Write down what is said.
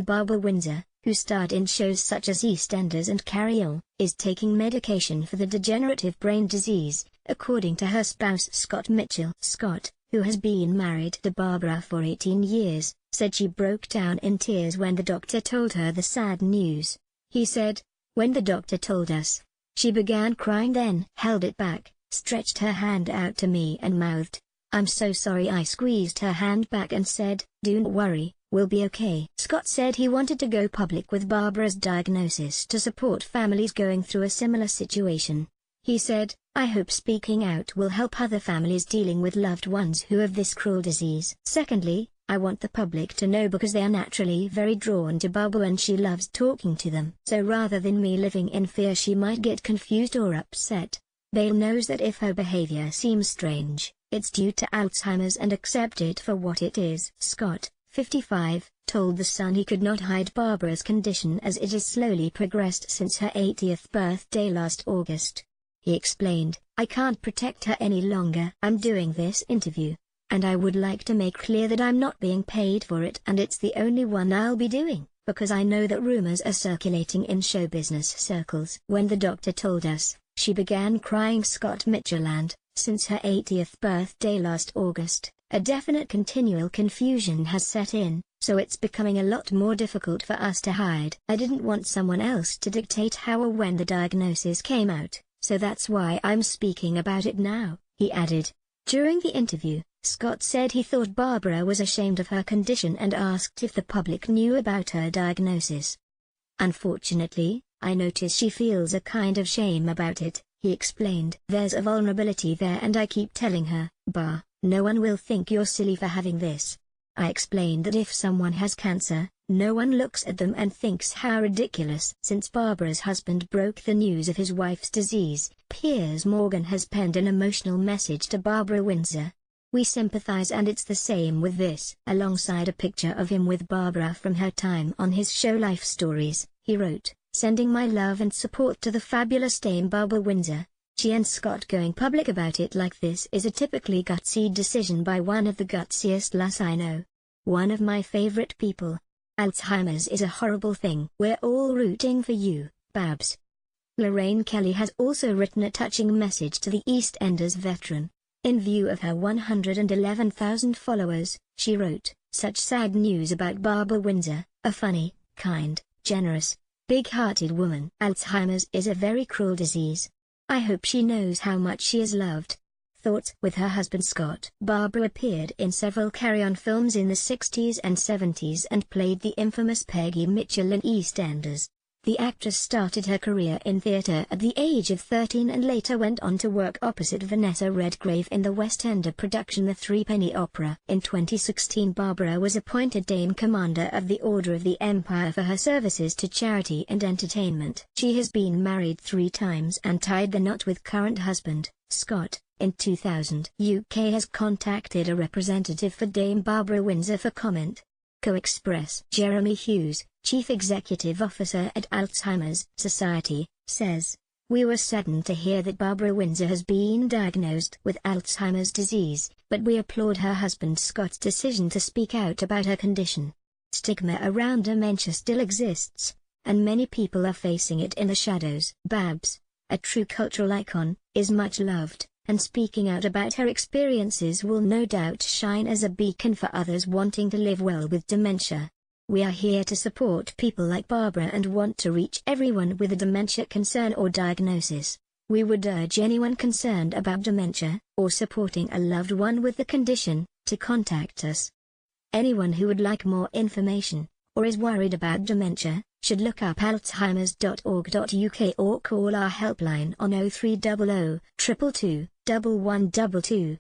Barbara Windsor, who starred in shows such as EastEnders and Carry On, is taking medication for the degenerative brain disease, according to her spouse Scott Mitchell. Scott, who has been married to Barbara for 18 years, said she broke down in tears when the doctor told her the sad news. He said, "When the doctor told us, she began crying, then held it back, stretched her hand out to me and mouthed, 'I'm so sorry.' I squeezed her hand back and said, 'Don't worry, we'll be okay.'" Scott said he wanted to go public with Barbara's diagnosis to support families going through a similar situation. He said, "I hope speaking out will help other families dealing with loved ones who have this cruel disease. Secondly, I want the public to know because they are naturally very drawn to Barbara and she loves talking to them. So rather than me living in fear she might get confused or upset, they'll know that if her behavior seems strange, it's due to Alzheimer's and accept it for what it is." Scott, 55, told The Sun he could not hide Barbara's condition as it has slowly progressed since her 80th birthday last August. He explained, "I can't protect her any longer. I'm doing this interview, and I would like to make clear that I'm not being paid for it, and it's the only one I'll be doing, because I know that rumors are circulating in show business circles." When the doctor told us, she began crying. Scott Mitchell, and, since her 80th birthday last August, a definite continual confusion has set in, so it's becoming a lot more difficult for us to hide. I didn't want someone else to dictate how or when the diagnosis came out, so that's why I'm speaking about it now, he added. During the interview, Scott said he thought Barbara was ashamed of her condition and asked if the public knew about her diagnosis. "Unfortunately, I notice she feels a kind of shame about it," he explained. "There's a vulnerability there and I keep telling her, 'No one will think you're silly for having this.' I explained that if someone has cancer, no one looks at them and thinks how ridiculous." Since Barbara's husband broke the news of his wife's disease, Piers Morgan has penned an emotional message to Barbara Windsor. "We sympathize and it's the same with this." Alongside a picture of him with Barbara from her time on his show Life Stories, he wrote, "Sending my love and support to the fabulous Dame Barbara Windsor. She and Scott going public about it like this is a typically gutsy decision by one of the gutsiest lass I know. One of my favorite people. Alzheimer's is a horrible thing. We're all rooting for you, Babs." Lorraine Kelly has also written a touching message to the EastEnders veteran. In view of her 111,000 followers, she wrote, "Such sad news about Barbara Windsor, a funny, kind, generous, big-hearted woman. Alzheimer's is a very cruel disease. I hope she knows how much she is loved." Thoughts. With her husband Scott, Barbara appeared in several Carry On films in the 60s and 70s and played the infamous Peggy Mitchell in EastEnders. The actress started her career in theatre at the age of 13 and later went on to work opposite Vanessa Redgrave in the West End production The Threepenny Opera. In 2016 Barbara was appointed Dame Commander of the Order of the Empire for her services to charity and entertainment. She has been married 3 times and tied the knot with current husband, Scott. In 2000, UK has contacted a representative for Dame Barbara Windsor for comment. Co-Express. Jeremy Hughes, Chief Executive Officer at Alzheimer's Society, says, "We were saddened to hear that Barbara Windsor has been diagnosed with Alzheimer's disease, but we applaud her husband Scott's decision to speak out about her condition. Stigma around dementia still exists, and many people are facing it in the shadows. Babs, a true cultural icon, is much loved, and speaking out about her experiences will no doubt shine as a beacon for others wanting to live well with dementia. We are here to support people like Barbara and want to reach everyone with a dementia concern or diagnosis. We would urge anyone concerned about dementia, or supporting a loved one with the condition, to contact us. Anyone who would like more information, or is worried about dementia, should look up alzheimers.org.uk or call our helpline on 0300 222 1122.